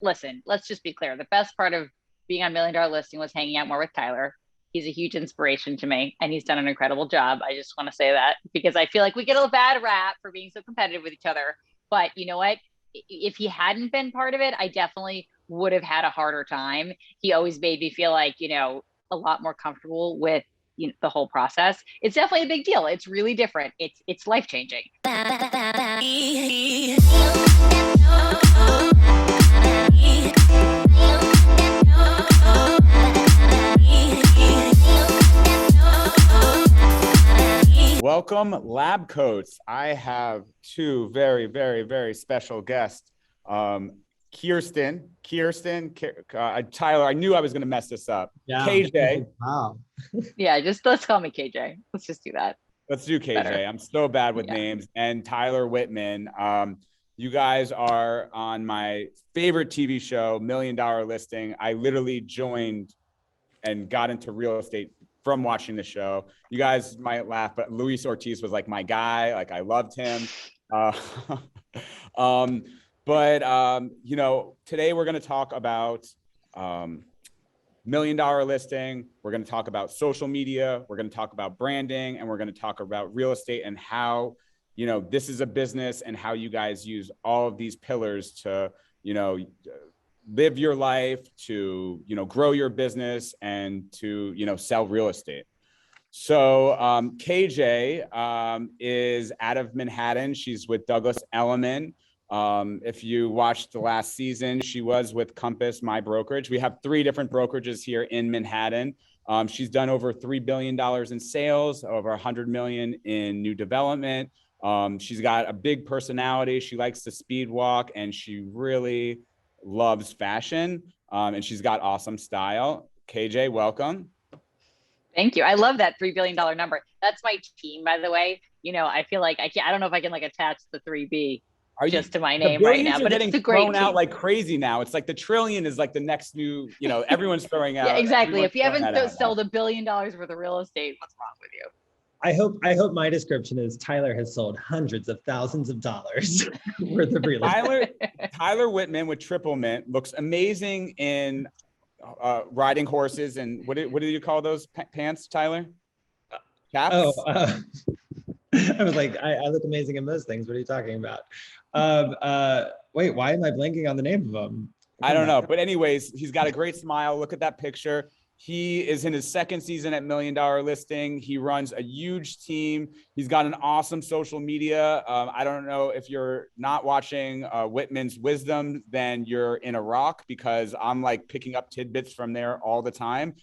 listen, let's just be clear. The best part of being on Million Dollar Listing was hanging out more with Tyler. He's a huge inspiration to me, and he's done an incredible job. I just want to say that because I feel like we get a bad rap for being so competitive with each other. But you know what? If he hadn't been part of it, I definitely would have had a harder time. He always made me feel like, a lot more comfortable with the whole process. It's definitely a big deal. It's really different. It's life changing. Welcome, Lab Coats. I have two very, very, very special guests. Kirsten, Tyler, I knew I was going to mess this up. Yeah. KJ. Wow. Yeah, let's call me KJ. Let's just do that. Let's do KJ. Better. I'm so bad with names. And Tyler Whitman. You guys are on my favorite TV show, Million Dollar Listing. I literally joined and got into real estate from watching the show. You guys might laugh, but Luis Ortiz was like my guy. Like I loved him. Today we're going to talk about Million Dollar Listing. We're going to talk about social media. We're going to talk about branding, and we're going to talk about real estate and how, this is a business and how you guys use all of these pillars to, live your life, to, grow your business and to, sell real estate. So KJ is out of Manhattan. She's with Douglas Elliman. If you watched the last season, she was with Compass, my brokerage. We have 3 different brokerages here in Manhattan. She's done over $3 billion in sales, over $100 million in new development. She's got a big personality. She likes to speed walk, and she really loves fashion. And she's got awesome style. KJ, welcome. Thank you. I love that $3 billion number. That's my team, by the way. I feel like I don't know if I can attach the 3B. Just to my name right now, but it's a great thrown out like crazy now. It's like the trillion is like the next new, everyone's throwing out. Yeah, exactly. If you haven't sold $1 billion worth of real estate, what's wrong with you? I hope my description is Tyler has sold hundreds of thousands of dollars worth of real estate. Tyler Whitman with Triple Mint looks amazing in riding horses. And what do you call those pants, Tyler? Caps? I was like, I look amazing in those things. What are you talking about? Wait, why am I blanking on the name of them? I don't know. But anyways, he's got a great smile. Look at that picture. He is in his 2nd season at Million Dollar Listing. He runs a huge team. He's got an awesome social media. I don't know if you're not watching Whitman's Wisdom, then you're in a rock, because I'm like picking up tidbits from there all the time.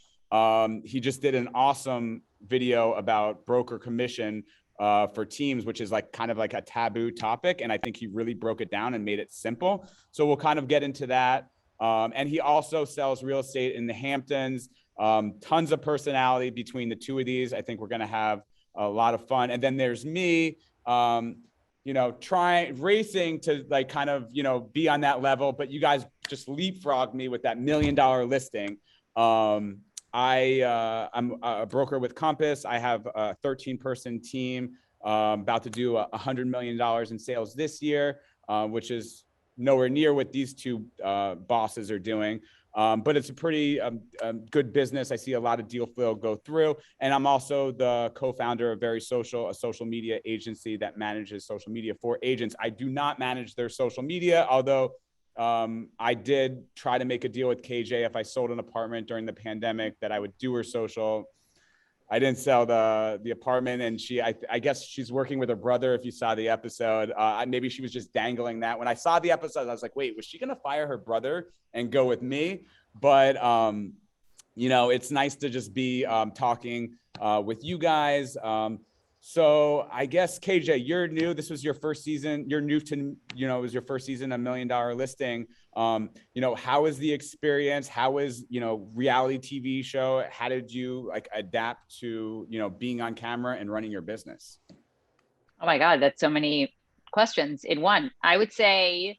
He just did an awesome video about broker commission for teams, which is like kind of like a taboo topic. And I think he really broke it down and made it simple. So we'll kind of get into that. And he also sells real estate in the Hamptons. Tons of personality between the two of these. I think we're going to have a lot of fun. And then there's me, racing to like kind of, be on that level, but you guys just leapfrogged me with that $1 million listing. I'm a broker with Compass. I have a 13-person team, about to do $100 million in sales this year, which is nowhere near what these two bosses are doing. But it's a pretty good business. I see a lot of deal flow go through. And I'm also the co-founder of Very Social, a social media agency that manages social media for agents. I do not manage their social media, although I did try to make a deal with KJ if I sold an apartment during the pandemic that I would do her social. I didn't sell the apartment, and I guess she's working with her brother. If you saw the episode, maybe she was just dangling that. When I saw the episode, I was like, wait, was she going to fire her brother and go with me? But, it's nice to just be talking with you guys. So I guess, KJ, you're new. This was your first season. You're new to, it was your first season, $1 million listing. How is the experience? How is, reality TV show? How did you adapt to, being on camera and running your business? Oh my God, that's so many questions in one. I would say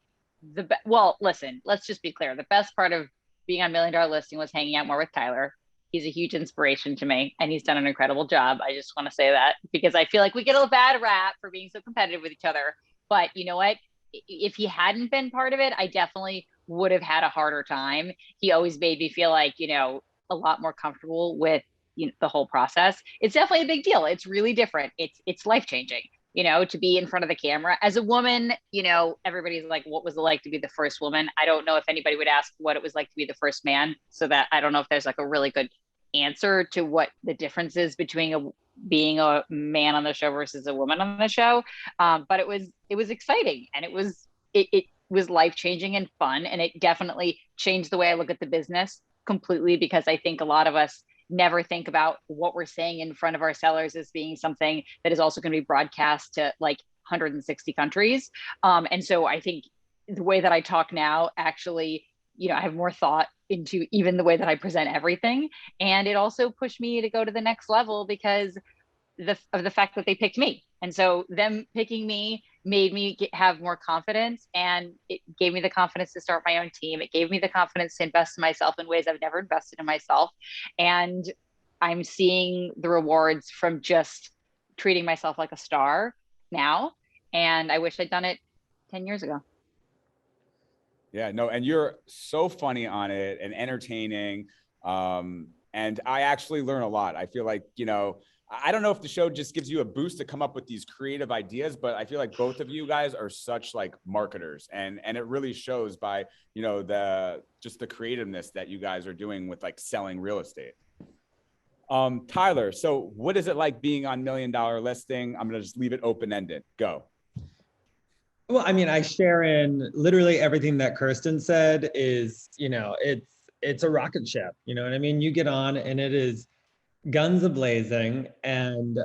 listen, let's just be clear. The best part of being on $1 Million Listing was hanging out more with Tyler. He's a huge inspiration to me, and he's done an incredible job. I just want to say that because I feel like we get a bad rap for being so competitive with each other. But you know what? If he hadn't been part of it, I definitely would have had a harder time. He always made me feel like, you know, a lot more comfortable with, you know, the whole process. It's definitely a big deal. It's really different. It's life-changing, you know, to be in front of the camera. As a woman, you know, everybody's like, what was it like to be the first woman? I don't know if anybody would ask what it was like to be the first man. So that I don't know if there's like a really good answer to what the difference is between being a man on the show versus a woman on the show. But it was exciting, and it was life-changing and fun. And it definitely changed the way I look at the business completely, because I think a lot of us never think about what we're saying in front of our sellers as being something that is also going to be broadcast to like 160 countries. And so I think the way that I talk now, actually, you know, I have more thought into even the way that I present everything. And it also pushed me to go to the next level because of the fact that they picked me. And so them picking me made me have more confidence, and it gave me the confidence to start my own team. It gave me the confidence to invest in myself in ways I've never invested in myself. And I'm seeing the rewards from just treating myself like a star now. And I wish I'd done it 10 years ago. Yeah, no, and you're so funny on it and entertaining. And I actually learn a lot. I feel like, you know, I don't know if the show just gives you a boost to come up with these creative ideas, but I feel like both of you guys are such like marketers, and it really shows by, you know, the creativeness that you guys are doing with like selling real estate. Tyler, so what is it like being on $1 Million Listing? I'm going to just leave it open-ended. Go. Well, I mean, I share in literally everything that Kirsten said. Is, you know, it's a rocket ship, you know what I mean? You get on and it is guns a-blazing. And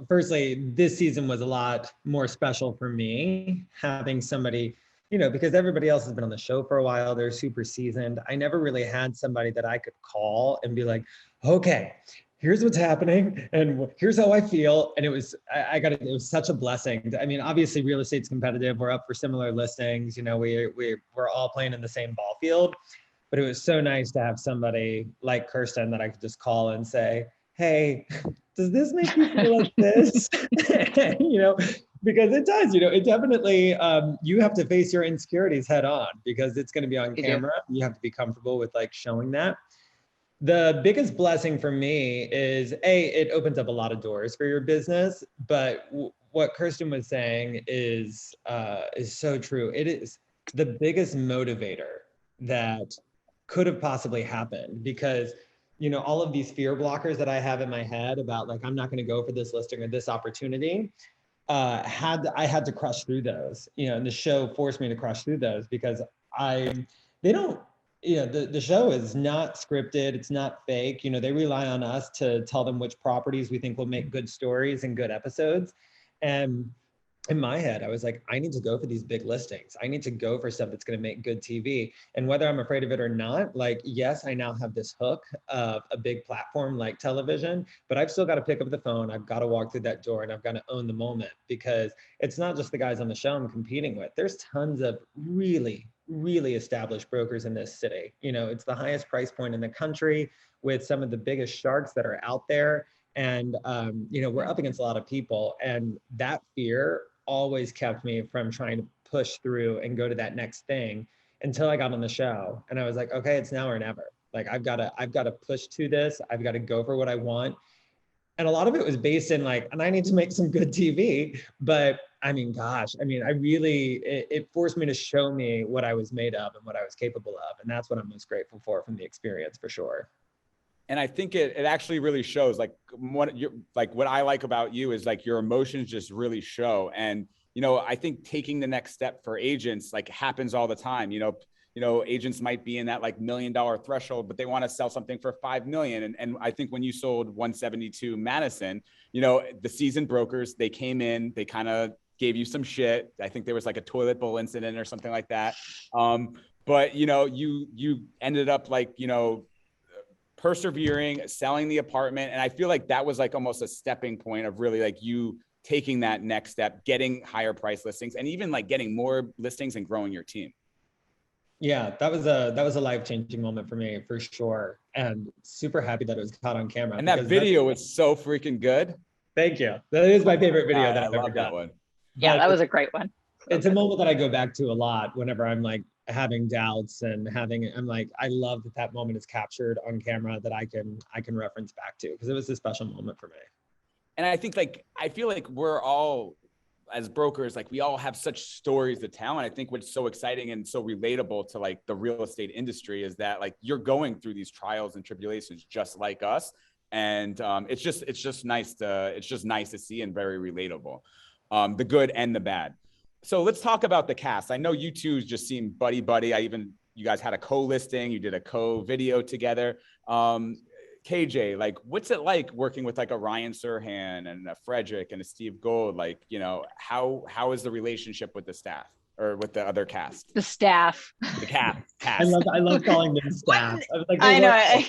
firstly, this season was a lot more special for me, having somebody, you know, because everybody else has been on the show for a while. They're super seasoned. I never really had somebody that I could call and be like, okay, here's what's happening and here's how I feel. And it was such a blessing. I mean, obviously real estate's competitive. We're up for similar listings. You know, we're all playing in the same ball field, but it was so nice to have somebody like Kirsten that I could just call and say, hey, does this make you feel like this? You know, because it does, you know, it definitely, you have to face your insecurities head on because it's going to be on camera. You have to be comfortable with like showing that. The biggest blessing for me is it opens up a lot of doors for your business, but what Kirsten was saying is so true. It is the biggest motivator that could have possibly happened, because, you know, all of these fear blockers that I have in my head about like, I'm not going to go for this listing or this opportunity, I had to crush through those, you know, and the show forced me to crush through those because you know, the show is not scripted. It's not fake. You know, they rely on us to tell them which properties we think will make good stories and good episodes. And in my head, I was like, I need to go for these big listings. I need to go for stuff that's going to make good TV. And whether I'm afraid of it or not, like, yes, I now have this hook of a big platform like television, but I've still got to pick up the phone. I've got to walk through that door and I've got to own the moment, because it's not just the guys on the show I'm competing with. There's tons of really established brokers in this city. You know, it's the highest price point in the country with some of the biggest sharks that are out there. And, you know, we're up against a lot of people, and that fear always kept me from trying to push through and go to that next thing until I got on the show. And I was like, okay, it's now or never. Like, I've got to push to this. I've got to go for what I want. And a lot of it was based in like, and I need to make some good TV, but I mean, gosh, I mean, it forced me to show me what I was made of and what I was capable of. And that's what I'm most grateful for from the experience, for sure. And I think it actually really shows, like what I like about you is like your emotions just really show. And, you know, I think taking the next step for agents like happens all the time. You know, agents might be in that like $1 million threshold, but they want to sell something for 5 million. And I think when you sold 172 Madison, you know, the seasoned brokers, they came in, they kind of gave you some shit. I think there was like a toilet bowl incident or something like that. But, you know, you ended up like, you know, persevering, selling the apartment. And I feel like that was like almost a stepping point of really like you taking that next step, getting higher price listings, and even like getting more listings and growing your team. Yeah, that was a life-changing moment for me, for sure. And super happy that it was caught on camera. And that video was so freaking good. Thank you. That is my favorite video that I've ever done. That one. Yeah, that was a great one. It's a moment that I go back to a lot whenever I'm like having doubts and I'm like, I love that moment is captured on camera that I can reference back to, because it was a special moment for me. And I think like, I feel like we're all, as brokers, like we all have such stories to tell. And I think what's so exciting and so relatable to like the real estate industry is that like you're going through these trials and tribulations just like us. And it's just nice to see, and very relatable, the good and the bad. So let's talk about the cast. I know you two just seem buddy. You guys had a co-listing, you did a co-video together. KJ, like, what's it like working with like a Ryan Serhant and a Frederick and a Steve Gold? Like, you know, how is the relationship with the staff or with the other cast? The staff. The cast. I love calling them staff. I was like, I know.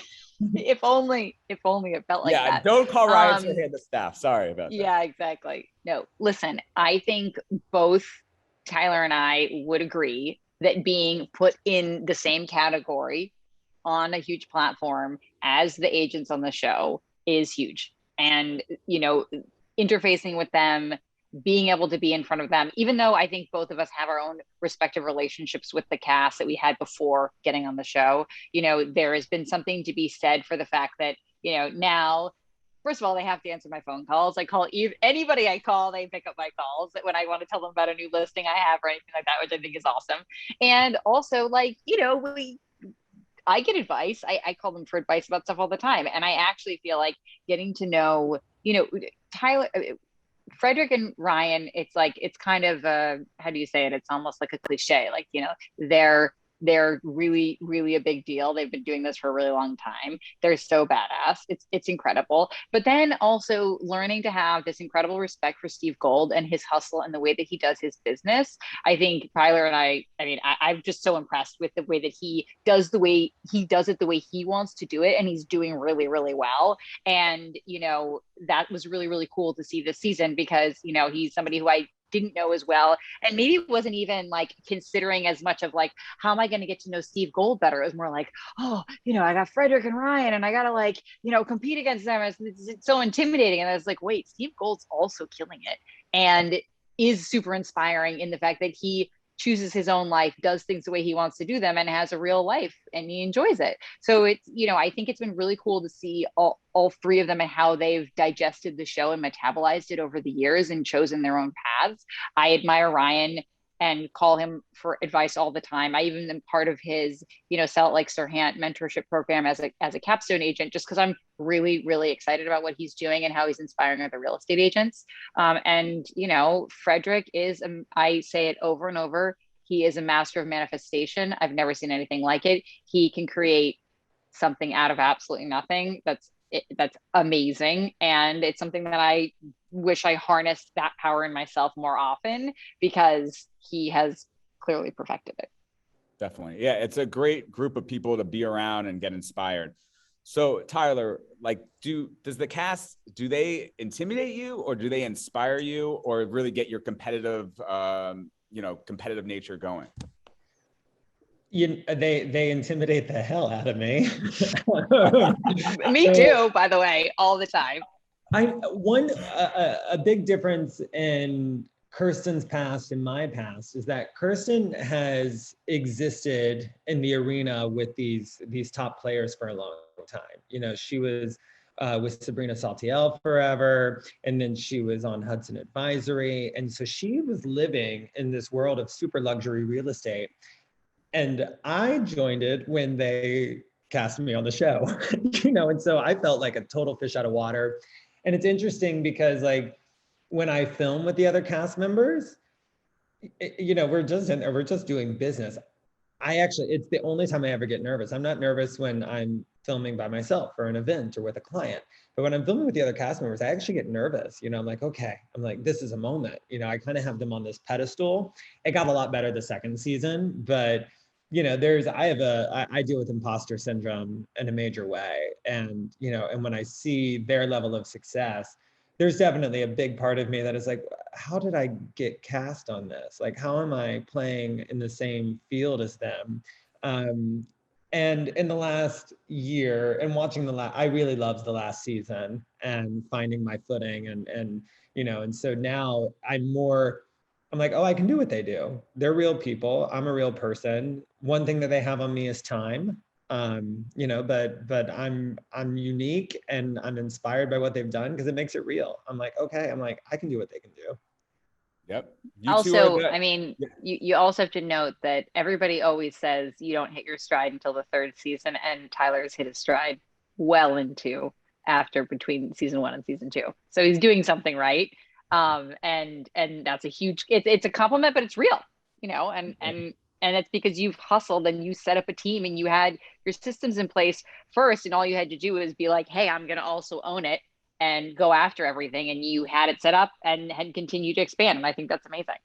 If only it felt like that. Don't call Ryan Serhant the staff. Sorry about that. Yeah, exactly. No, listen, I think both Tyler and I would agree that being put in the same category on a huge platform as the agents on the show is huge. And, you know, interfacing with them, being able to be in front of them, even though I think both of us have our own respective relationships with the cast that we had before getting on the show, you know, there has been something to be said for the fact that, you know, now, first of all, they have to answer my phone calls. I call anybody I call, they pick up my calls when I want to tell them about a new listing I have or anything like that, which I think is awesome. And also, like, you know, I get advice. I call them for advice about stuff all the time. And I actually feel like getting to know, you know, Frederick and Ryan, it's like, it's kind of how do you say it? It's almost like a cliche. Like, you know, they're really, really a big deal. They've been doing this for a really long time. They're so badass. It's incredible. But then also learning to have this incredible respect for Steve Gold and his hustle and the way that he does his business. I think Tyler and I'm just so impressed with the way that he does the way he wants to do it. And he's doing really, really well. And, you know, that was really, really cool to see this season because, you know, he's somebody who I didn't know as well, and maybe wasn't even like considering as much of like, how am I going to get to know Steve Gold better? It was more like, oh, you know, I got Frederick and Ryan and I got to like, you know, compete against them. It's so intimidating. And I was like, wait, Steve Gold's also killing it and is super inspiring in the fact that he chooses his own life, does things the way he wants to do them, and has a real life, and he enjoys it. So it's, you know, I think it's been really cool to see all three of them and how they've digested the show and metabolized it over the years and chosen their own paths. I admire Ryan and call him for advice all the time. I even am part of his, you know, Sell It Like Serhant mentorship program as a capstone agent, just because I'm really, really excited about what he's doing and how he's inspiring other real estate agents. And, you know, Frederick is, I say it over and over, he is a master of manifestation. I've never seen anything like it. He can create something out of absolutely nothing. That's amazing. And it's something that I wish I harnessed that power in myself more often, because he has clearly perfected it. Definitely. Yeah. It's a great group of people to be around and get inspired. So Tyler, like, does the cast, do they intimidate you or do they inspire you or really get your competitive nature going? They intimidate the hell out of me. Me too, by the way, all the time. A big difference in Kirsten's past and my past is that Kirsten has existed in the arena with these top players for a long time. You know, she was with Sabrina Saltiel forever, and then she was on Hudson Advisory, and so she was living in this world of super luxury real estate. And I joined it when they cast me on the show, you know, and so I felt like a total fish out of water. And it's interesting because, like, when I film with the other cast members, you know, we're just doing business. It's the only time I ever get nervous. I'm not nervous when I'm filming by myself for an event or with a client. But when I'm filming with the other cast members, I actually get nervous. You know, I'm like, okay, this is a moment. You know, I kind of have them on this pedestal. It got a lot better the second season, but you know, I deal with imposter syndrome in a major way. And, you know, and when I see their level of success, there's definitely a big part of me that is like, how did I get cast on this? Like, how am I playing in the same field as them? And in the last year and watching I really loved the last season and finding my footing and, you know, and so now I'm more I'm like, oh, I can do what they do. They're real people. I'm a real person. One thing that they have on me is time. You know, but I'm unique and I'm inspired by what they've done because it makes it real. I'm like, okay, I'm like, I can do what they can do. Yep. You two are Also, the, I mean, yeah. you also have to note that everybody always says you don't hit your stride until the third season, and Tyler's hit his stride well into after between season 1 and season 2. So he's doing something right. And that's a huge, it's a compliment, but it's real, you know, and it's because you've hustled and you set up a team and you had your systems in place first, and all you had to do is be like, hey, I'm going to also own it and go after everything. And you had it set up and had continued to expand. And I think that's amazing.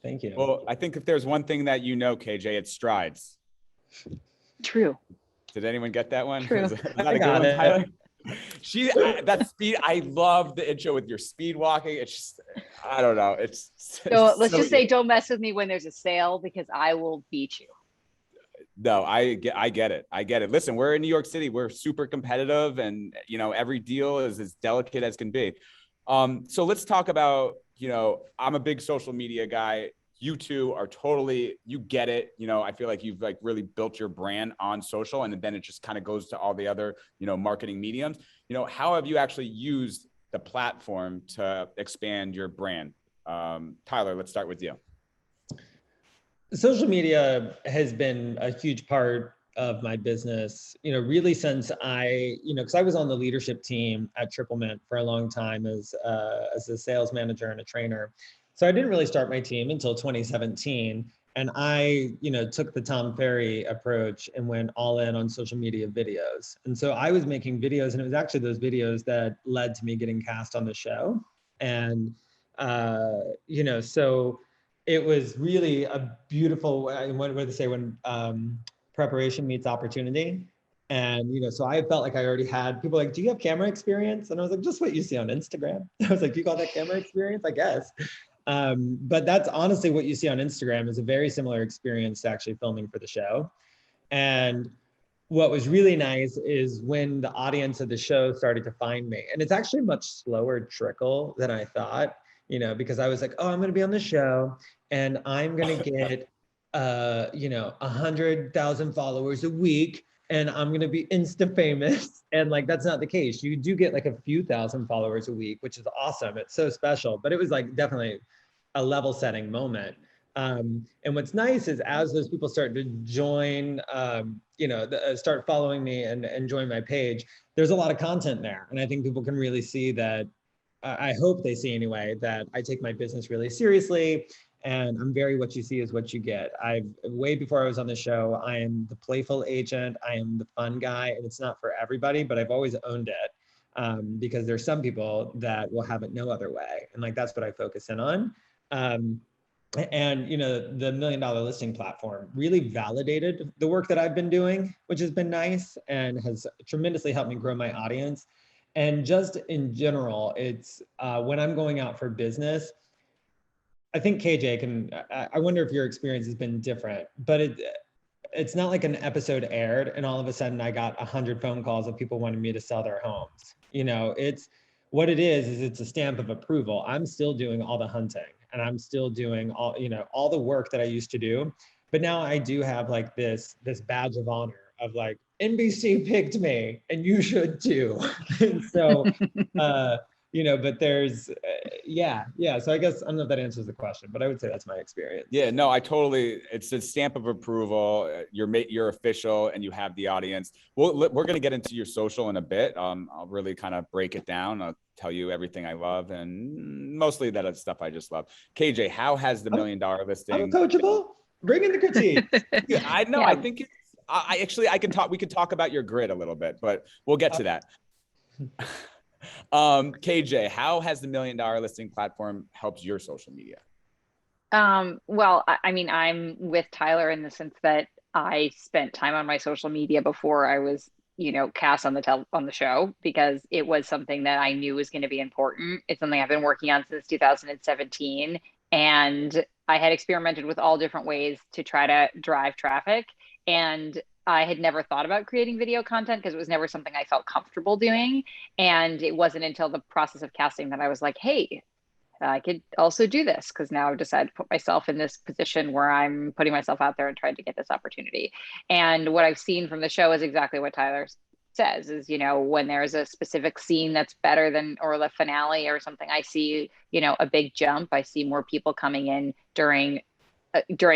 Thank you. Well, I think if there's one thing that you know, KJ, it's strides. True. Did anyone get that one? True. Was that I a good got one, it. Tyler? That speed, I love the intro with your speed walking. It's just, I don't know. So let's just say, don't mess with me when there's a sale, because I will beat you. No, I get it. I get it. Listen, we're in New York City. We're super competitive, and you know, every deal is as delicate as can be. So let's talk about, you know, I'm a big social media guy. You two are totally, you get it. You know, I feel like you've like really built your brand on social, and then it just kind of goes to all the other, you know, marketing mediums. You know, how have you actually used the platform to expand your brand? Tyler, let's start with you. Social media has been a huge part of my business, you know, really since because I was on the leadership team at Triple Mint for a long time as a sales manager and a trainer. So I didn't really start my team until 2017. And I, took the Tom Ferry approach and went all in on social media videos. And so I was making videos, and it was actually those videos that led to me getting cast on the show. And, so it was really a beautiful, what do they say, when preparation meets opportunity. And, so I felt like I already had people like, do you have camera experience? And I was like, just what you see on Instagram. I was like, do you call that camera experience? I guess. But that's honestly what you see on Instagram is a very similar experience to actually filming for the show. And what was really nice is when the audience of the show started to find me, and it's actually a much slower trickle than I thought, because I was like, oh, I'm going to be on the show and I'm going to get, 100,000 followers a week, and I'm going to be Insta famous. And like, that's not the case. You do get like a few thousand followers a week, which is awesome. It's so special, but it was like definitely a level setting moment. And what's nice is as those people start to join, start following me and join my page, there's a lot of content there. And I think people can really see that, I hope they see anyway, that I take my business really seriously. And I'm very what you see is what you get. Way before I was on the show, I am the playful agent. I am the fun guy, and it's not for everybody, but I've always owned it because there's some people that will have it no other way. And like, that's what I focus in on. And, the $1 Million Listing platform really validated the work that I've been doing, which has been nice and has tremendously helped me grow my audience. And just in general, it's when I'm going out for business, I think KJ I wonder if your experience has been different, but it's not like an episode aired and all of a sudden I got 100 phone calls of people wanting me to sell their homes. It's what it is it's a stamp of approval. I'm still doing all the hunting and I'm still doing all the work that I used to do. But now I do have like this badge of honor of like, NBC picked me and you should too. And so, but there's, So I guess I don't know if that answers the question, but I would say that's my experience. Yeah, no, it's a stamp of approval. You're official and you have the audience. Well, we're going to get into your social in a bit. I'll really kind of break it down. I'll tell you everything I love, and mostly that stuff I just love. KJ, how has the $1 Million Listing? I'm coachable. Bring in the critique. Yeah, I know. Yeah. I think we can talk about your grid a little bit, but we'll get to that. KJ, how has the $1 Million Listing platform helped your social media? Well, I mean, I'm with Tyler in the sense that I spent time on my social media before I was, cast on the show, because it was something that I knew was going to be important. It's something I've been working on since 2017, and I had experimented with all different ways to try to drive traffic. And I had never thought about creating video content because it was never something I felt comfortable doing. And it wasn't until the process of casting that I was like, hey, I could also do this because now I've decided to put myself in this position where I'm putting myself out there and trying to get this opportunity. And what I've seen from the show is exactly what Tyler says is, when there's a specific scene that's better than, or the finale or something, I see, a big jump. I see more people coming in during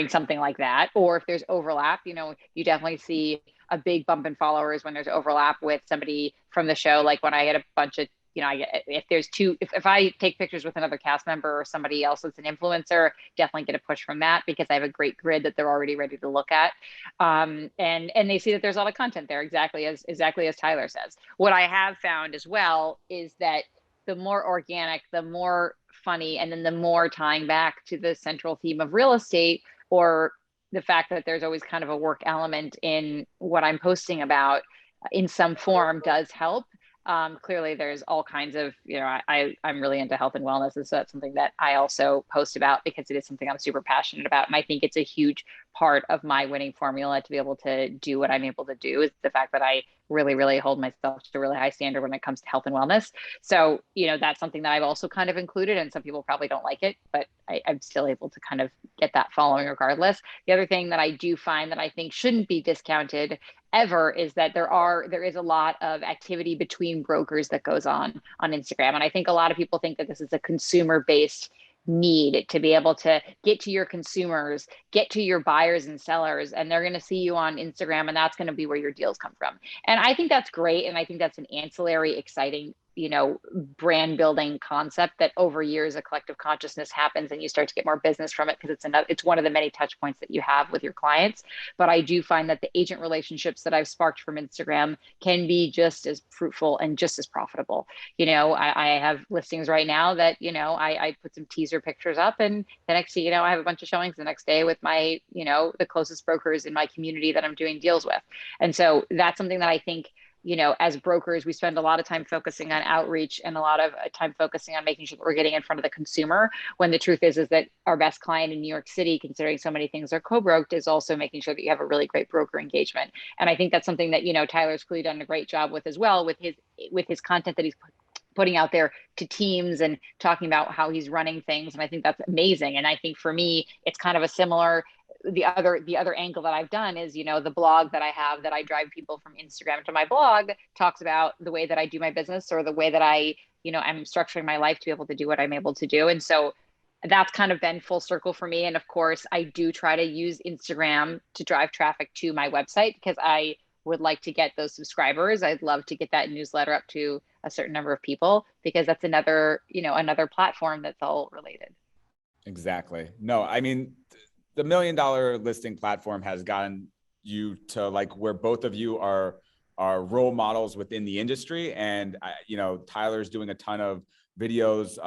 something like that. Or if there's overlap, you definitely see a big bump in followers when there's overlap with somebody from the show. Like when I get a bunch of, if there's if I take pictures with another cast member or somebody else that's an influencer, definitely get a push from that because I have a great grid that they're already ready to look at. And they see that there's a lot of content there, exactly as Tyler says. What I have found as well is that the more organic, the more funny, and then the more tying back to the central theme of real estate, or the fact that there's always kind of a work element in what I'm posting about in some form does help. Clearly there's all kinds of, I'm really into health and wellness. And so that's something that I also post about because it is something I'm super passionate about. And I think it's a huge part of my winning formula to be able to do what I'm able to do is the fact that I really, really hold myself to a really high standard when it comes to health and wellness. So, that's something that I've also kind of included, and some people probably don't like it, but I'm still able to kind of get that following regardless. The other thing that I do find that I think shouldn't be discounted ever is that there is a lot of activity between brokers that goes on Instagram. And I think a lot of people think that this is a consumer-based need to be able to get to your consumers, get to your buyers and sellers, and they're going to see you on Instagram, and that's going to be where your deals come from. And I think that's great. And I think that's an ancillary, exciting, brand building concept that over years, a collective consciousness happens and you start to get more business from it because it's one of the many touch points that you have with your clients. But I do find that the agent relationships that I've sparked from Instagram can be just as fruitful and just as profitable. I have listings right now that, I put some teaser pictures up, and the next thing I have a bunch of showings the next day with my, the closest brokers in my community that I'm doing deals with. And so that's something that I think, as brokers, we spend a lot of time focusing on outreach and a lot of time focusing on making sure that we're getting in front of the consumer, when the truth is that our best client in New York City, considering so many things are co-broked, is also making sure that you have a really great broker engagement. And I think that's something that, Tyler's clearly done a great job with as well, with his content that he's putting out there to teams and talking about how he's running things. And I think that's amazing. And I think for me, it's kind of a similar, the other angle that I've done is, the blog that I have that I drive people from Instagram to my blog talks about the way that I do my business, or the way that I, I'm structuring my life to be able to do what I'm able to do. And so that's kind of been full circle for me. And of course, I do try to use Instagram to drive traffic to my website because I would like to get those subscribers. I'd love to get that newsletter up to a certain number of people because that's another platform that's all related. Exactly. No, I mean, the $1 million listing platform has gotten you to like where both of you are role models within the industry. And, Tyler's doing a ton of videos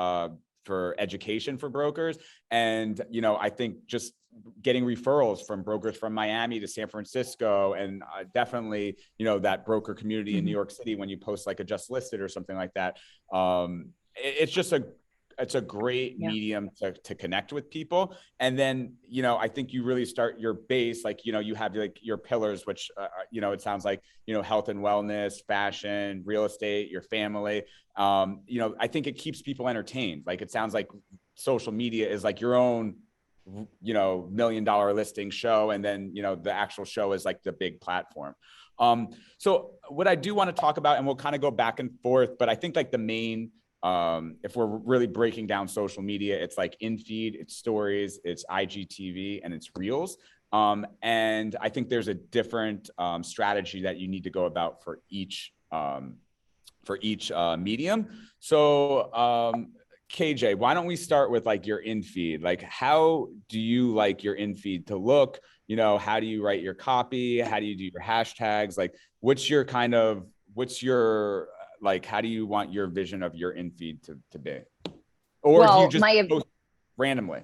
for education for brokers. And, I think just getting referrals from brokers from Miami to San Francisco, and definitely, that broker community in New York City, when you post like a just listed or something like that, it's a great medium to connect with people. And then, I think you really start your base, like, you have like your pillars, which, it sounds like, health and wellness, fashion, real estate, your family. I think it keeps people entertained. Like, it sounds like social media is like your own, $1 million listing show. And then, the actual show is like the big platform. So what I do want to talk about, and we'll kind of go back and forth, but I think like the main, if we're really breaking down social media, it's like in-feed, it's stories, it's IGTV, and it's reels. And I think there's a different strategy that you need to go about for each medium. So KJ, why don't we start with like your in-feed? Like, how do you like your in-feed to look? How do you write your copy? How do you do your hashtags? Like, how do you want your vision of your in-feed to be? Or do you just post randomly?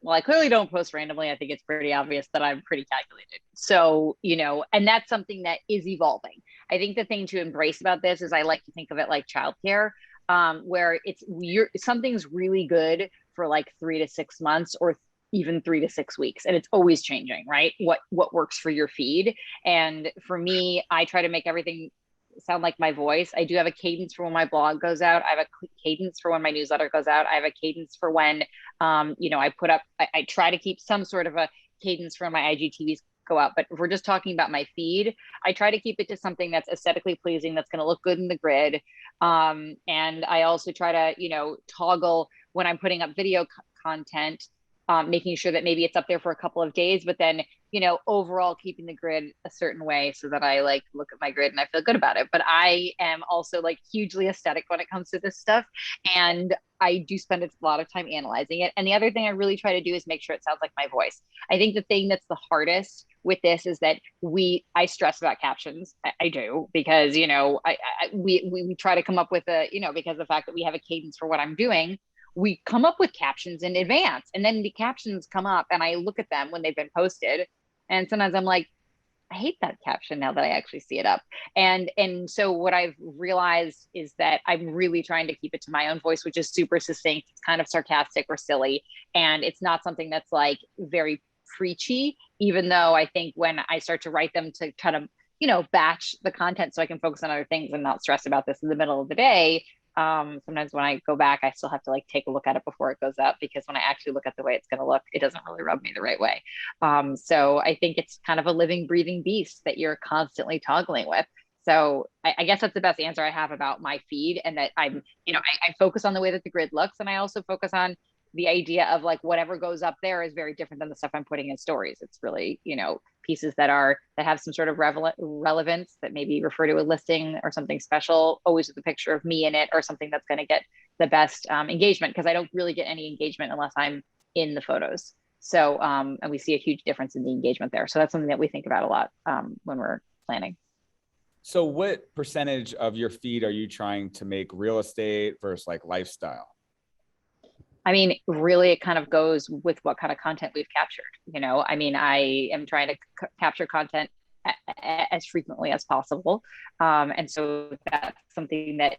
Well, I clearly don't post randomly. I think it's pretty obvious that I'm pretty calculated. So, and that's something that is evolving. I think the thing to embrace about this is I like to think of it like childcare, where something's really good for like 3 to 6 months, or even 3 to 6 weeks. And it's always changing, right? What works for your feed. And for me, I try to make everything sound like my voice. I do have a cadence for when my blog goes out. I have a cadence for when my newsletter goes out. I have a cadence for when, I put up, I try to keep some sort of a cadence for when my IGTVs go out. But if we're just talking about my feed, I try to keep it to something that's aesthetically pleasing, that's going to look good in the grid. And I also try to, toggle when I'm putting up video content, making sure that maybe it's up there for a couple of days, but then, overall keeping the grid a certain way so that I like look at my grid and I feel good about it. But I am also like hugely aesthetic when it comes to this stuff. And I do spend a lot of time analyzing it. And the other thing I really try to do is make sure it sounds like my voice. I think the thing that's the hardest with this is that I stress about captions. I do, because, we try to come up with because of the fact that we have a cadence for what I'm doing, we come up with captions in advance, and then the captions come up and I look at them when they've been posted. And sometimes I'm like, I hate that caption now that I actually see it up. And so what I've realized is that I'm really trying to keep it to my own voice, which is super succinct. It's kind of sarcastic or silly. And it's not something that's like very preachy, even though I think when I start to write them to kind of, batch the content so I can focus on other things and not stress about this in the middle of the day. Sometimes when I go back, I still have to like take a look at it before it goes up, because when I actually look at the way it's going to look, it doesn't really rub me the right way. So I think it's kind of a living, breathing beast that you're constantly toggling with. So I guess that's the best answer I have about my feed, and that I focus on the way that the grid looks. And I also focus on the idea of like whatever goes up there is very different than the stuff I'm putting in stories. It's really, pieces that have some sort of relevance, that maybe refer to a listing or something special, always with a picture of me in it, or something that's going to get the best engagement, because I don't really get any engagement unless I'm in the photos. So, and we see a huge difference in the engagement there. So that's something that we think about a lot when we're planning. So what percentage of your feed are you trying to make real estate versus like lifestyle? I mean, really, it kind of goes with what kind of content we've captured. I am trying to capture content as frequently as possible. And so that's something that,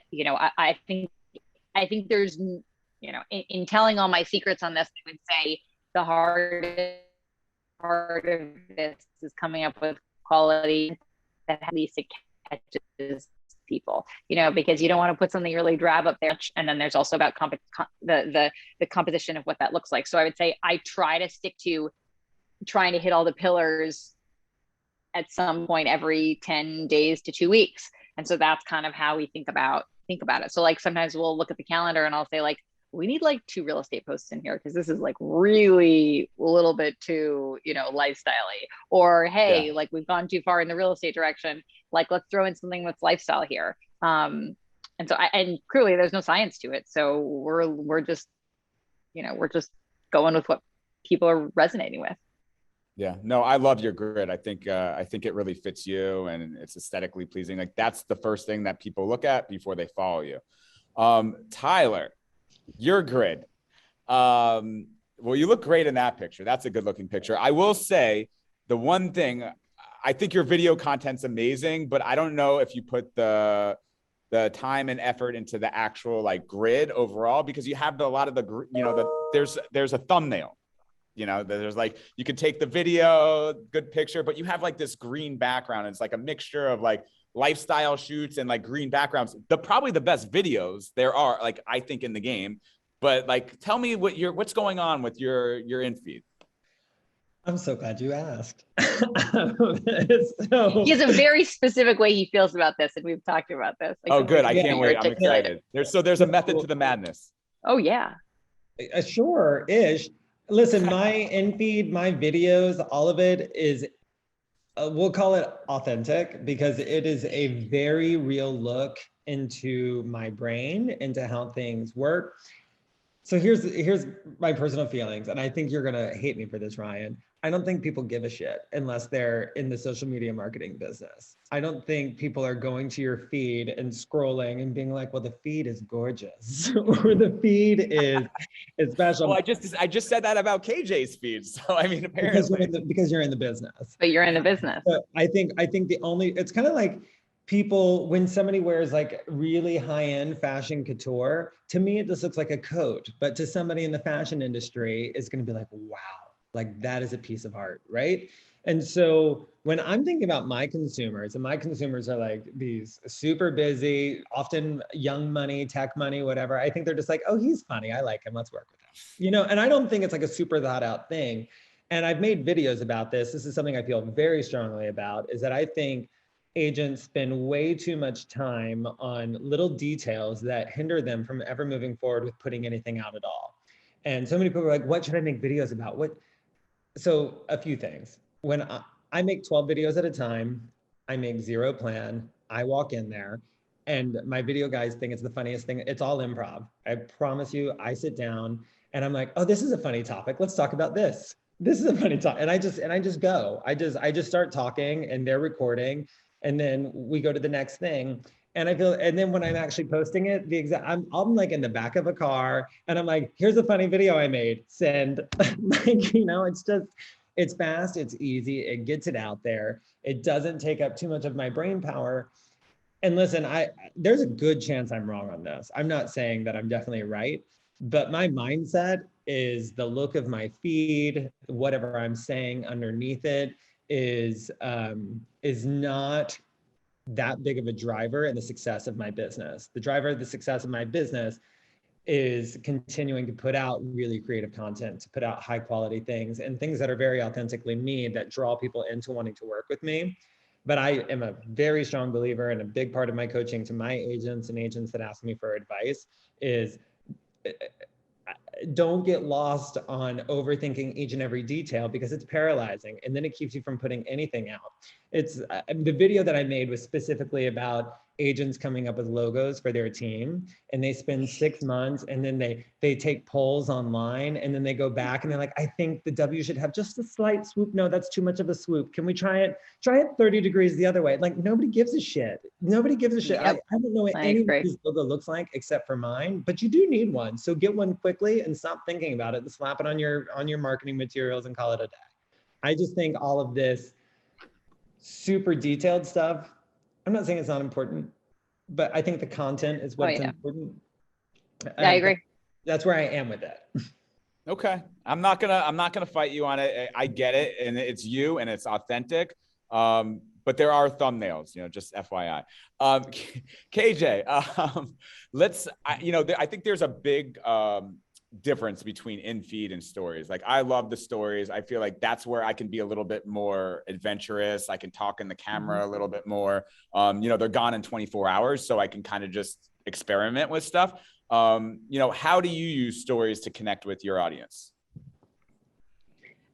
I think there's, in telling all my secrets on this, I would say the hardest part of this is coming up with quality that at least it catches people, because you don't want to put something really drab up there. And then there's also about the composition of what that looks like. So I would say I try to stick to trying to hit all the pillars at some point every 10 days to 2 weeks. And so that's kind of how we think about it. So like sometimes we'll look at the calendar and I'll say like, we need like 2 real estate posts in here, because this is like really a little bit too, lifestyle-y. Or, hey, like we've gone too far in the real estate direction. Like, let's throw in something that's lifestyle here. And so and clearly there's no science to it. So we're just going with what people are resonating with. Yeah, no, I love your grid. I think it really fits you, and it's aesthetically pleasing. Like that's the first thing that people look at before they follow you. Tyler, your grid. Well, you look great in that picture. That's a good looking picture. I will say the one thing, I think your video content's amazing, but I don't know if you put the time and effort into the actual like grid overall, because you have a lot of there's a thumbnail, there's like, you can take the video, good picture, but you have like this green background. It's like a mixture of like lifestyle shoots and like green backgrounds. Probably the best videos there are, like, I think, in the game. But like, tell me what's going on with your in feed. I'm so glad you asked. He has a very specific way he feels about this, and we've talked about this. Like, good. I can't wait. I'm excited. There's a method to the madness. Oh yeah. Sure-ish. Listen, my in feed, my videos, all of it is, we'll call it authentic, because it is a very real look into my brain, into how things work. So here's my personal feelings, and I think you're gonna hate me for this, Ryan. I don't think people give a shit unless they're in the social media marketing business. I don't think people are going to your feed and scrolling and being like, well, the feed is gorgeous or the feed is special. Well, I just said that about KJ's feed. So I mean, apparently because you're in the business. But you're in the business. But I think it's kind of like people, when somebody wears like really high-end fashion couture, to me, it just looks like a coat. But to somebody in the fashion industry, it's going to be like, wow, like that is a piece of art, right? And so when I'm thinking about my consumers, and my consumers are like these super busy, often young money, tech money, whatever, I think they're just like, oh, he's funny. I like him. Let's work with him. You know, and I don't think it's like a super thought out thing. And I've made videos about this. This is something I feel very strongly about, is that I think agents spend way too much time on little details that hinder them from ever moving forward with putting anything out at all. And so many people are like, what should I make videos about? So a few things. When I make 12 videos at a time, I make zero plan. I walk in there and my video guys think it's the funniest thing. It's all improv. I promise you, I sit down and I'm like, oh, this is a funny topic. Let's talk about this. This is a funny topic. And I just go. I just start talking and they're recording. And then we go to the next thing. And I feel, and then when I'm actually posting it, I'm like in the back of a car and I'm like, here's a funny video I made, send. Like, you know, it's fast, it's easy, it gets it out there. It doesn't take up too much of my brain power. And listen, there's a good chance I'm wrong on this. I'm not saying that I'm definitely right, but my mindset is the look of my feed, whatever I'm saying underneath it is not that big of a driver in the success of my business. The driver of the success of my business is continuing to put out really creative content, to put out high quality things and things that are very authentically me that draw people into wanting to work with me. But I am a very strong believer, and a big part of my coaching to my agents and agents that ask me for advice is don't get lost on overthinking each and every detail, because it's paralyzing and then it keeps you from putting anything out. It's the video that I made was specifically about agents coming up with logos for their team, and they spend 6 months and then they take polls online and then they go back and they're like, I think the W should have just a slight swoop. No, that's too much of a swoop. Can we try it 30 degrees the other way? Like, nobody gives a shit. Nobody gives a shit. Yep. I don't know what anybody's logo looks like except for mine, but you do need one. So get one quickly and stop thinking about it and slap it on your marketing materials and call it a day. I just think all of this super detailed stuff, I'm not saying it's not important, but I think the content is what's important. Yeah, I agree. That's where I am with it. Okay. I'm not gonna fight you on it. I get it. And it's you and it's authentic. But there are thumbnails, you know, just FYI. KJ, I think there's a big, difference between in feed and stories. Like, I love the stories. I feel like that's where I can be a little bit more adventurous. I can talk in the camera a little bit more. They're gone in 24 hours, so I can kind of just experiment with stuff. How do you use stories to connect with your audience?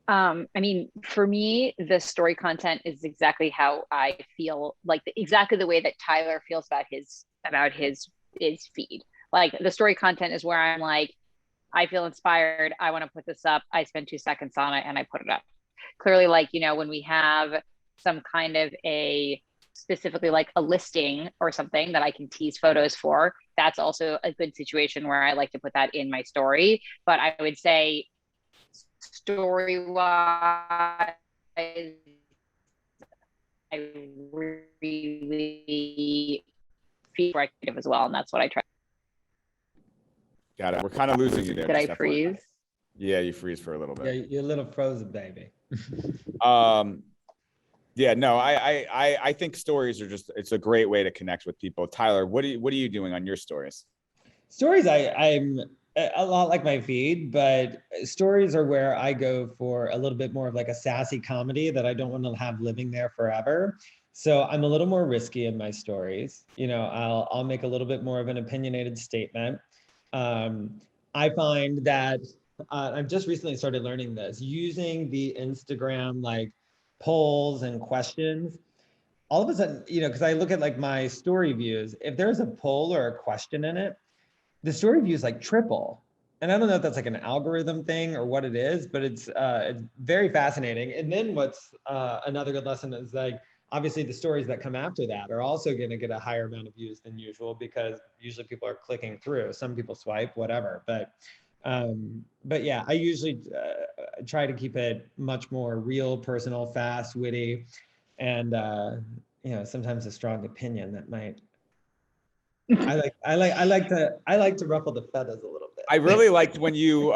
For me, the story content is exactly how I feel, like exactly the way that Tyler feels about his feed. Like, the story content is where I'm like, I feel inspired. I want to put this up. I spend 2 seconds on it and I put it up. Clearly, when we have some kind of specifically like a listing or something that I can tease photos for, that's also a good situation where I like to put that in my story. But I would say story-wise, I really feel creative as well. And that's what I try. Got it. We're kind of losing you there. Did I freeze? Yeah, you freeze for a little bit. Yeah, you're a little frozen, baby. Yeah, no, I think stories are it's a great way to connect with people. Tyler, what are you doing on your stories? Stories, I'm a lot like my feed, but stories are where I go for a little bit more of like a sassy comedy that I don't want to have living there forever. So I'm a little more risky in my stories. I'll make a little bit more of an opinionated statement. I find that I've just recently started learning this, using the Instagram like polls and questions. All of a sudden, because I look at like my story views, if there's a poll or a question in it, the story views like triple. And I don't know if that's like an algorithm thing or what it is, but it's very fascinating. And then what's another good lesson is, like, obviously the stories that come after that are also going to get a higher amount of views than usual, because usually people are clicking through. Some people swipe, whatever. But yeah, I usually try to keep it much more real, personal, fast, witty, and sometimes a strong opinion that might. I like to ruffle the feathers a little bit. I really liked when you,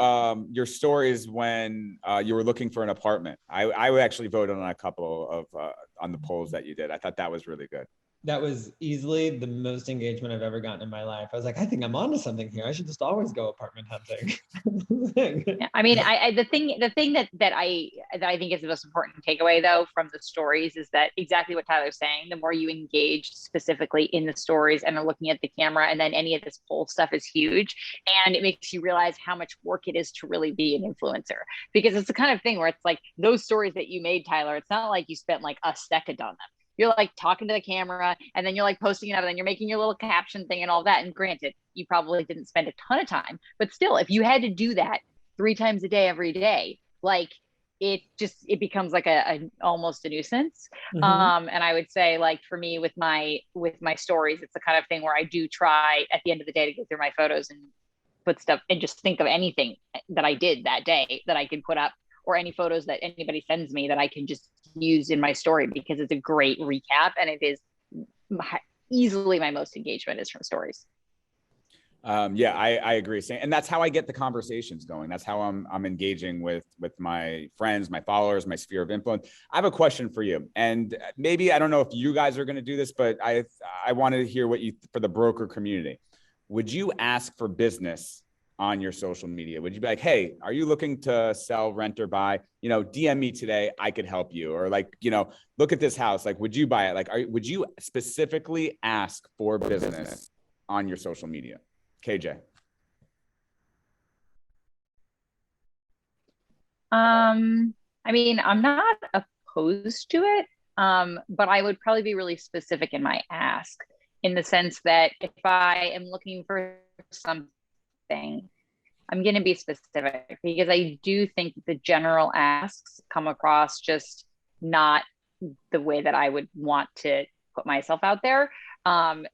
your stories when you were looking for an apartment. I actually voted on a couple of, on the polls that you did. I thought that was really good. That was easily the most engagement I've ever gotten in my life. I was like, I think I'm onto something here. I should just always go apartment hunting. I mean, the thing that I think is the most important takeaway though from the stories is that exactly what Tyler's saying. The more you engage specifically in the stories and are looking at the camera, and then any of this poll stuff is huge, and it makes you realize how much work it is to really be an influencer. Because it's the kind of thing where it's like those stories that you made, Tyler. It's not like you spent like a second on them. You're like talking to the camera and then you're like posting it up and then you're making your little caption thing and all that. And granted, you probably didn't spend a ton of time, but still, if you had to do that 3 times a day, every day, like it becomes like a almost a nuisance. Mm-hmm. And I would say like for me with my stories, it's the kind of thing where I do try at the end of the day to go through my photos and put stuff and just think of anything that I did that day that I could put up, or any photos that anybody sends me that I can just use in my story, because it's a great recap and it is easily my most engagement is from stories. Yeah, I agree. And that's how I get the conversations going. That's how I'm engaging with my friends, my followers, my sphere of influence. I have a question for you. And maybe, I don't know if you guys are going to do this, but I wanted to hear what you, for the broker community, would you ask for business on your social media? Would you be like, hey, are you looking to sell, rent, or buy? You know, DM me today, I could help you. Or like, you know, look at this house. Like, would you buy it? Like, would you specifically ask for business on your social media? KJ. I mean, I'm not opposed to it, but I would probably be really specific in my ask, in the sense that if I am looking for something, I'm going to be specific, because I do think the general asks come across just not the way that I would want to put myself out there.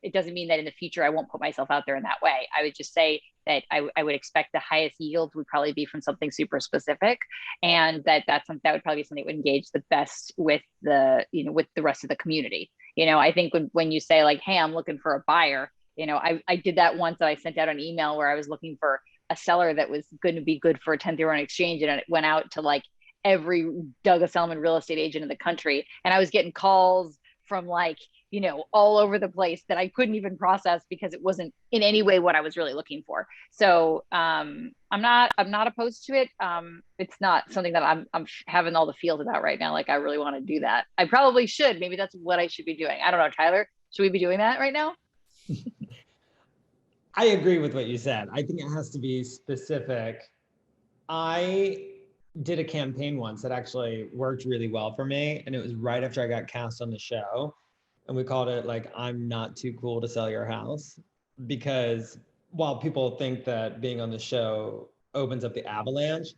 It doesn't mean that in the future I won't put myself out there in that way. I would just say that I would expect the highest yield would probably be from something super specific, and that would probably be something that would engage the best with the, you know, with the rest of the community. You know, I think when you say like, hey, I'm looking for a buyer, you know, I did that once. That I sent out an email where I was looking for a seller that was going to be good for a 1031 exchange, and it went out to like every Douglas Elliman real estate agent in the country, and I was getting calls from like, you know, all over the place that I couldn't even process because it wasn't in any way what I was really looking for. So I'm not opposed to it. It's not something that I'm having all the feels about right now. Like I really want to do that. I probably should. Maybe that's what I should be doing. I don't know, Tyler, should we be doing that right now? I agree with what you said. I think it has to be specific. I did a campaign once that actually worked really well for me, and it was right after I got cast on the show. And we called it like, I'm not too cool to sell your house. Because while people think that being on the show opens up the avalanche,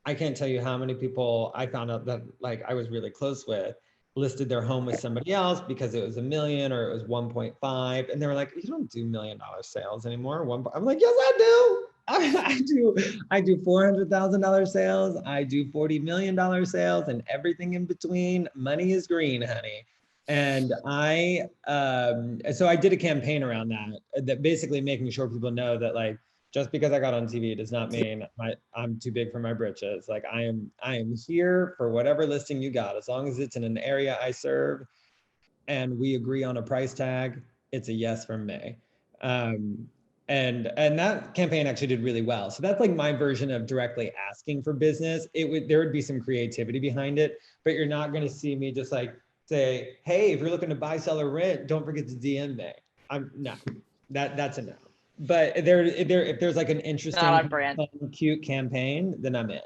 I can't tell you how many people I found out that like I was really close with listed their home with somebody else because it was $1 million or it was 1.5. And they were like, you don't do $1 million sales anymore. I'm like, yes, I do. I do $400,000 sales. I do $40 million sales, and everything in between. Money is green, honey. And so I did a campaign around that basically making sure people know that like, just because I got on TV does not mean I'm too big for my britches. Like I am here for whatever listing you got, as long as it's in an area I serve and we agree on a price tag, it's a yes from me. And that campaign actually did really well. So that's like my version of directly asking for business. There would be some creativity behind it, but you're not going to see me just like say, hey, if you're looking to buy, sell, or rent, don't forget to DM me. No, that's a no. But if there's like an interesting, cute campaign, then I'm in.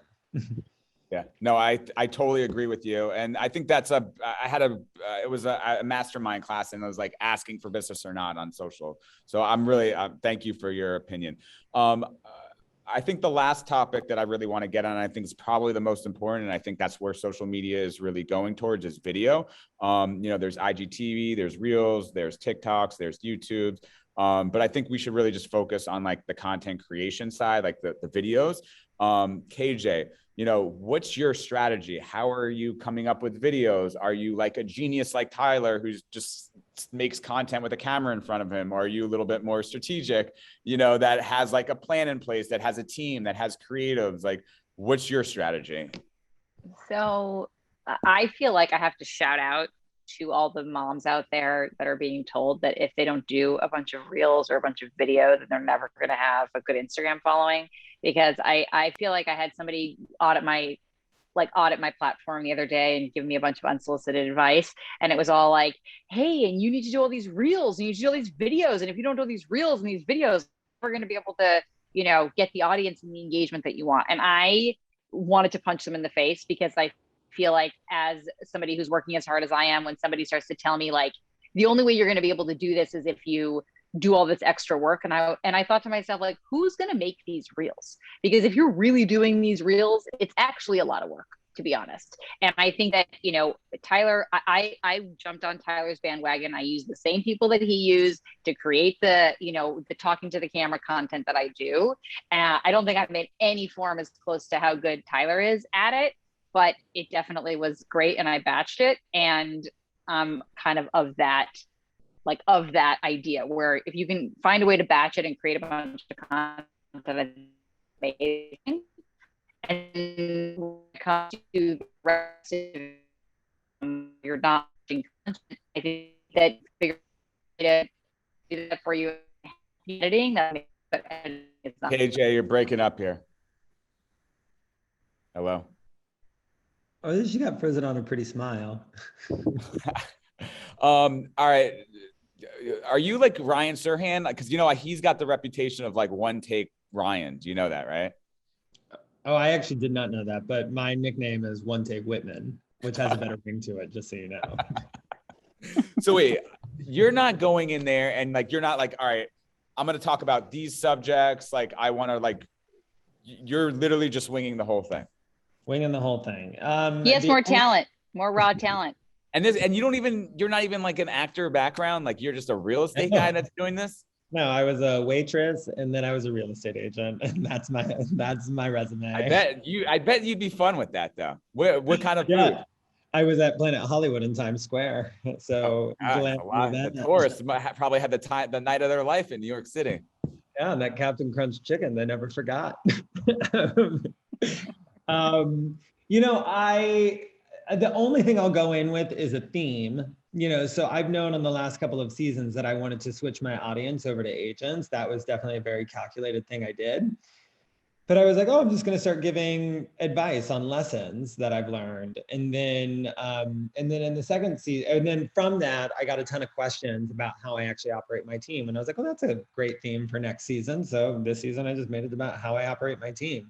Yeah, no, I totally agree with you. And I think that's it was a mastermind class, and I was like asking for business or not on social. So I'm really, thank you for your opinion. I think the last topic that I really want to get on, I think is probably the most important, and I think that's where social media is really going towards, is video. You know, there's IGTV, there's Reels, there's TikToks, there's YouTubes. But I think we should really just focus on like the content creation side, like the videos. KJ, you know, what's your strategy? How are you coming up with videos? Are you like a genius like Tyler, who's just makes content with a camera in front of him? Or are you a little bit more strategic, you know, that has like a plan in place, that has a team, that has creatives? Like, what's your strategy? So I feel like I have to shout out to all the moms out there that are being told that if they don't do a bunch of reels or a bunch of video, then they're never going to have a good Instagram following. Because I feel like I had somebody audit my platform the other day and give me a bunch of unsolicited advice. And it was all like, hey, and you need to do all these reels and you need to do all these videos. And if you don't do all these reels and these videos, we're going to be able to, you know, get the audience and the engagement that you want. And I wanted to punch them in the face, because I feel like, as somebody who's working as hard as I am, when somebody starts to tell me like, the only way you're going to be able to do this is if you do all this extra work. And I thought to myself, like, who's going to make these reels? Because if you're really doing these reels, it's actually a lot of work, to be honest. And I think that, you know, Tyler, I jumped on Tyler's bandwagon. I use the same people that he used to create the, you know, the talking to the camera content that I do. I don't think I've made any form as close to how good Tyler is at it, but it definitely was great, and I batched it. And kind of that, like, of that idea where if you can find a way to batch it and create a bunch of content that's amazing, and when it comes to the rest of you're not doing content, I think that figure to do that for you editing, that makes it not. KJ, you're breaking up here. Hello. Oh, she got frozen on a pretty smile. All right. Are you like Ryan Serhant? Because, you know, he's got the reputation of like one take Ryan. Do you know that, right? Oh, I actually did not know that, but my nickname is One Take Whitman, which has a better ring to it, just so you know. So wait, you're not going in there and like, you're not like, all right, I'm going to talk about these subjects. Like, I want to, like, you're literally just winging the whole thing. Winging the whole thing. He has more talent, more raw talent. And you're not even like an actor background. Like, you're just a real estate guy that's doing this. No, I was a waitress, and then I was a real estate agent, and that's my resume. I bet you'd be fun with that though. What kind of food? I was at Planet Hollywood in Times Square, so the tourists probably had the night of their life in New York City. Yeah, and that Captain Crunch chicken they never forgot. You know, the only thing I'll go in with is a theme. You know, so I've known on the last couple of seasons that I wanted to switch my audience over to agents. That was definitely a very calculated thing I did. But I was like, oh, I'm just going to start giving advice on lessons that I've learned. And then in the second season, and then from that, I got a ton of questions about how I actually operate my team. And I was like, well, that's a great theme for next season. So this season, I just made it about how I operate my team.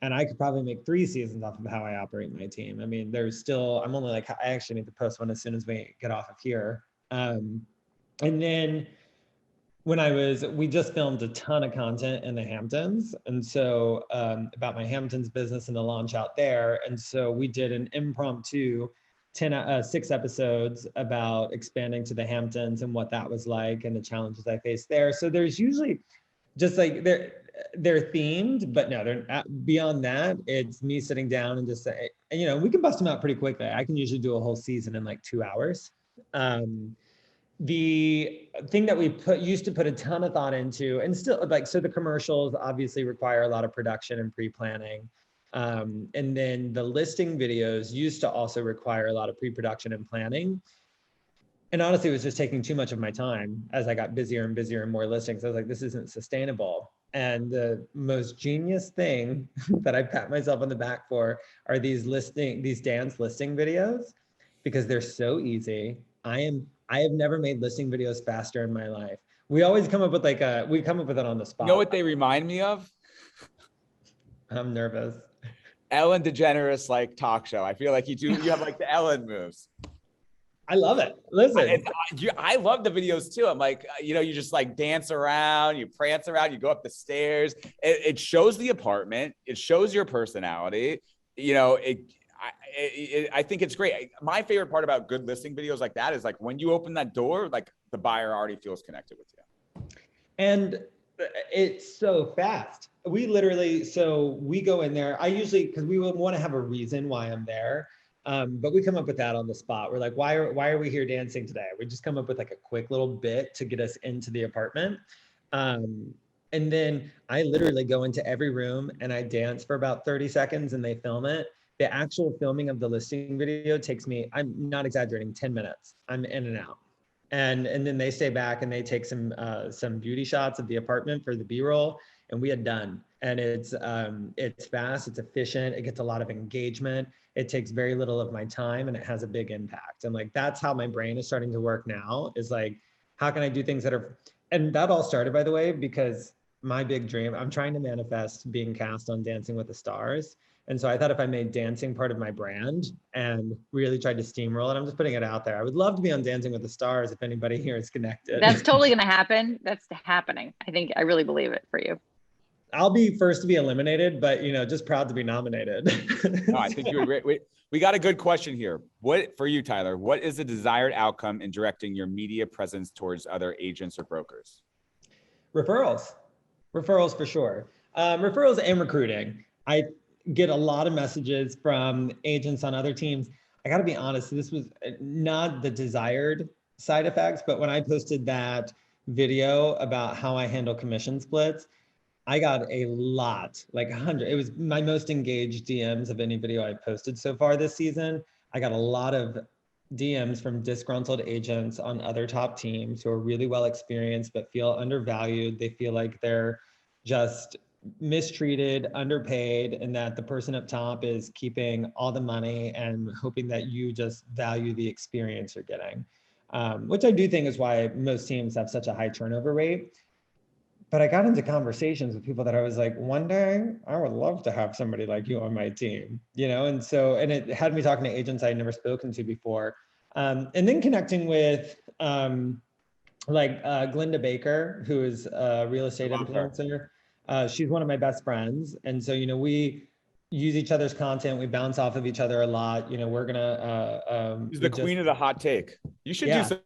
And I could probably make 3 seasons off of how I operate my team. I mean, I'm only like, I actually need to post one as soon as we get off of here. And then we just filmed a ton of content in the Hamptons. And so about my Hamptons business and the launch out there. And so we did an impromptu 6 episodes about expanding to the Hamptons and what that was like and the challenges I faced there. So there's usually just like, they're themed, but no, they're not, beyond that, it's me sitting down and just say, you know, we can bust them out pretty quickly. I can usually do a whole season in like 2 hours. The thing that we used to put a ton of thought into, and still like, so the commercials obviously require a lot of production and pre-planning. And then the listing videos used to also require a lot of pre-production and planning. And honestly, it was just taking too much of my time as I got busier and busier and more listings. I was like, this isn't sustainable. And the most genius thing that I pat myself on the back for are these dance listing videos, because they're so easy. I have never made listing videos faster in my life. We always come up with we come up with it on the spot. You know what they remind me of? I'm nervous. Ellen DeGeneres like talk show. I feel like you have like the Ellen moves. I love it. Listen, I love the videos too. I'm like, you know, you just like dance around, you prance around, you go up the stairs. It shows the apartment. It shows your personality. You know, I think it's great. My favorite part about good listing videos like that is like when you open that door, like the buyer already feels connected with you. And it's so fast. We go in there. I usually, because we want to have a reason why I'm there. But we come up with that on the spot. We're like, why are we here dancing today? We just come up with like a quick little bit to get us into the apartment. And then I literally go into every room and I dance for about 30 seconds and they film it. The actual filming of the listing video takes me, I'm not exaggerating, 10 minutes. I'm in and out. And then they stay back and they take some beauty shots of the apartment for the B-roll, and we had done. And it's fast, it's efficient, it gets a lot of engagement. It takes very little of my time and it has a big impact. And like, that's how my brain is starting to work now, is like, how can I do things that are, and that all started, by the way, because my big dream, I'm trying to manifest being cast on Dancing with the Stars. And so I thought if I made dancing part of my brand and really tried to steamroll it, I'm just putting it out there. I would love to be on Dancing with the Stars if anybody here is connected. That's totally going to happen. That's happening. I really believe it for you. I'll be first to be eliminated, but just proud to be nominated. No, I think you were great. We got a good question here. What for you, Tyler? What is the desired outcome in directing your media presence towards other agents or brokers? Referrals for sure. Referrals and recruiting. I get a lot of messages from agents on other teams. I got to be honest, this was not the desired side effects, but when I posted that video about how I handle commission splits, I got a lot, like 100. It was my most engaged DMs of any video I posted so far this season. I got a lot of DMs from disgruntled agents on other top teams who are really well experienced, but feel undervalued. They feel like they're just mistreated, underpaid, and that the person up top is keeping all the money and hoping that you just value the experience you're getting, which I do think is why most teams have such a high turnover rate. But I got into conversations with people that I was like, one day I would love to have somebody like you on my team, and it had me talking to agents I had never spoken to before. And then connecting with Glenda Baker, who is a real estate influencer. She's one of my best friends. And so, we use each other's content. We bounce off of each other a lot. We're gonna. She's the queen of the hot take. You should do some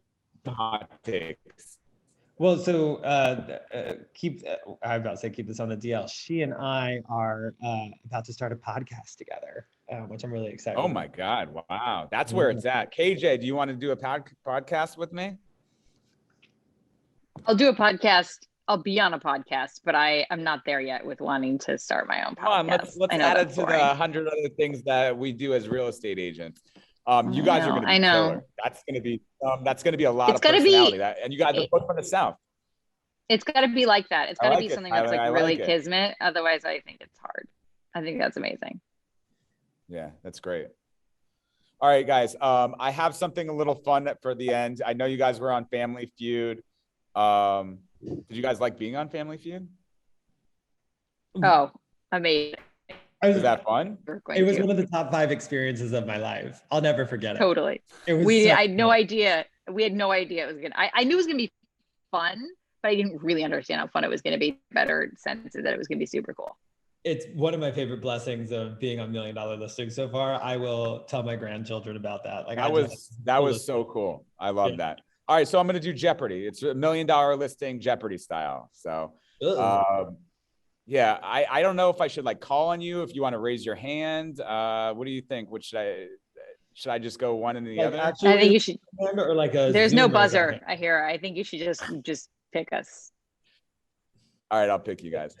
hot takes. Well, so keep this on the DL. She and I are about to start a podcast together, which I'm really excited about. Oh my God. Wow. That's where it's at. KJ, do you want to do a podcast with me? I'll do a podcast. I'll be on a podcast, but I'm not there yet with wanting to start my own podcast. Come on, let's add it to the 100 other things that we do as real estate agents. You guys are going to be killer. That's going to be a lot of personality. And you guys are both from the South. It's got to be like that. It's got to be something that's like really kismet. Otherwise, I think it's hard. I think that's amazing. Yeah, that's great. All right, guys. I have something a little fun for the end. I know you guys were on Family Feud. Did you guys like being on Family Feud? Oh, amazing. Was that fun? It was one of the top 5 experiences of my life. I'll never forget it. Totally. I had no idea. We had no idea it was gonna. I knew it was gonna be fun, but I didn't really understand how fun it was gonna be. Better sense that it was gonna be super cool. It's one of my favorite blessings of being on $1 Million Listings so far. I will tell my grandchildren about that. Like that was so cool. I love that. All right, so I'm gonna do Jeopardy. It's $1 Million Listing Jeopardy style. So. Yeah, I don't know if I should call on you if you want to raise your hand. What do you think? Which should I just go one and the other? I think you should. Or there's no buzzer. I think you should just pick us. All right, I'll pick you guys.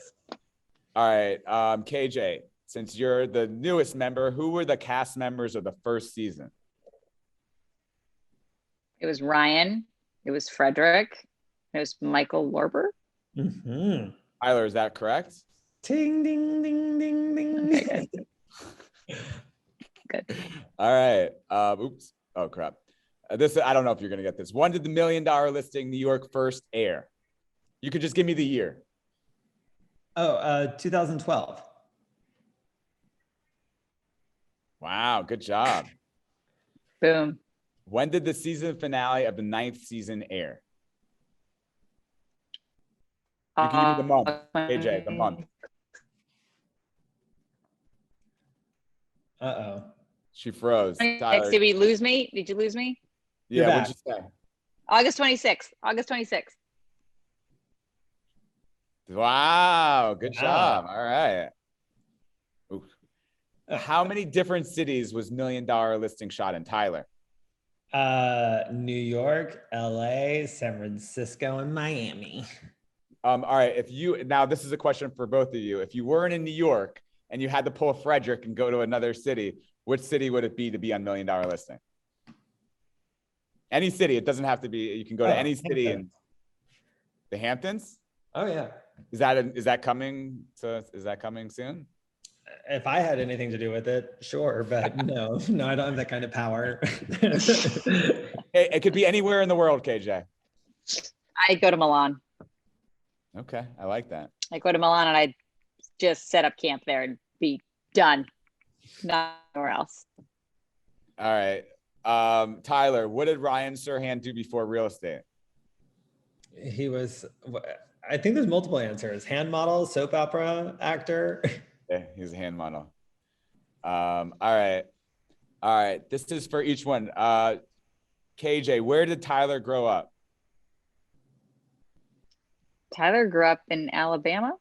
All right, KJ, since you're the newest member, who were the cast members of the first season? It was Ryan. It was Frederick. It was Michael Lorber. Mm-hmm. Tyler, is that correct? Ding, ding, ding, ding, ding. Okay, good. All right. Oops. Oh, crap. This, I don't know if you're going to get this. When did the $1 Million Listing New York first air? You could just give me the year. 2012. Wow. Good job. Boom. When did the season finale of the 9th season air? You can give me the month, AJ, the month. Uh-oh. She froze. Tyler. Did we lose me? Did you lose me? Yeah, what'd you say? August 26th. August 26th. Wow, good job. All right. How many different cities was $1 million listing shot in, Tyler? New York, LA, San Francisco, and Miami. All right. Now this is a question for both of you. If you weren't in New York and you had to pull a Frederick and go to another city, which city would it be to be on $1 million listing? Any city. It doesn't have to be. You can go to any city in the Hamptons. Oh yeah. Is that coming soon? If I had anything to do with it, sure, but no, I don't have that kind of power. It could be anywhere in the world, KJ. I go to Milan. Okay, I like that. I go to Milan and I just set up camp there and be done. Not anywhere else. All right. Tyler, what did Ryan Serhant do before real estate? He was, I think there's multiple answers. Hand model, soap opera actor. Yeah, he's a hand model. All right. This is for each one. KJ, where did Tyler grow up? Tyler grew up in Alabama.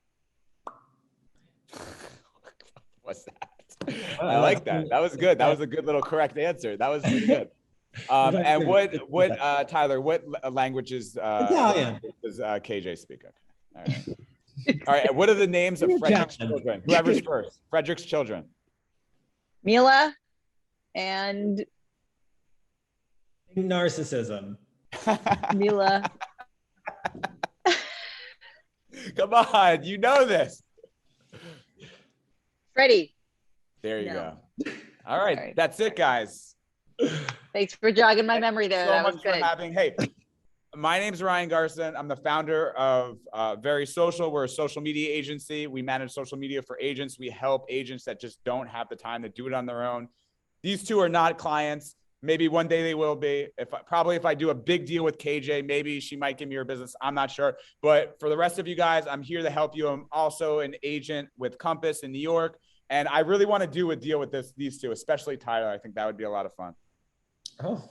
What's that? I like that. That was good. That was a good little correct answer. That was pretty good. And what Tyler, what languages Italian. does KJ speak? Okay. All right. All right. What are the names of Frederick's children? Whoever's first. Frederick's children. Mila and Narcissism. Mila. Come on, you know this. Freddie. There you go. All right, that's it, guys. Thanks for jogging my memory there. So that was much good. for having. Hey, my name's Ryan Garson. I'm the founder of Very Social. We're a social media agency. We manage social media for agents. We help agents that just don't have the time to do it on their own. These two are not clients. Maybe one day they will be. If I do a big deal with KJ, maybe she might give me her business. I'm not sure. But for the rest of you guys, I'm here to help you. I'm also an agent with Compass in New York. And I really want to do a deal with these two, especially Tyler. I think that would be a lot of fun. Oh,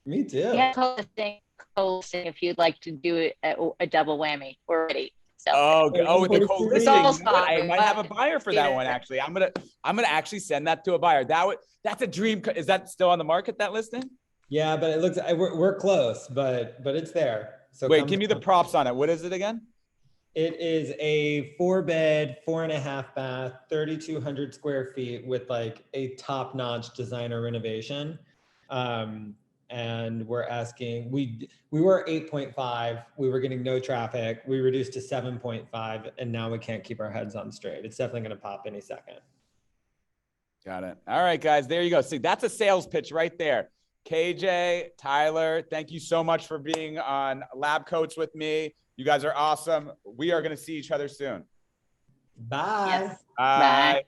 me too. Yeah, co-listing if you'd like to do a double whammy already. So. With the co-listing, I might have a buyer for that one. Actually, I'm gonna actually send that to a buyer. That's a dream. Is that still on the market? That listing? Yeah, but it looks we're close, but it's there. So wait, give me the props on it. What is it again? It is a 4-bed, 4.5 bath, 3,200 square feet with like a top-notch designer renovation. And we're asking, we were 8.5, we were getting no traffic, we reduced to 7.5, and now we can't keep our heads on straight. It's definitely gonna pop any second. Got it. All right, guys, there you go. See, that's a sales pitch right there. KJ, Tyler, thank you so much for being on Lab Coats with me. You guys are awesome. We are gonna see each other soon. Bye. Yes. Bye.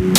Bye.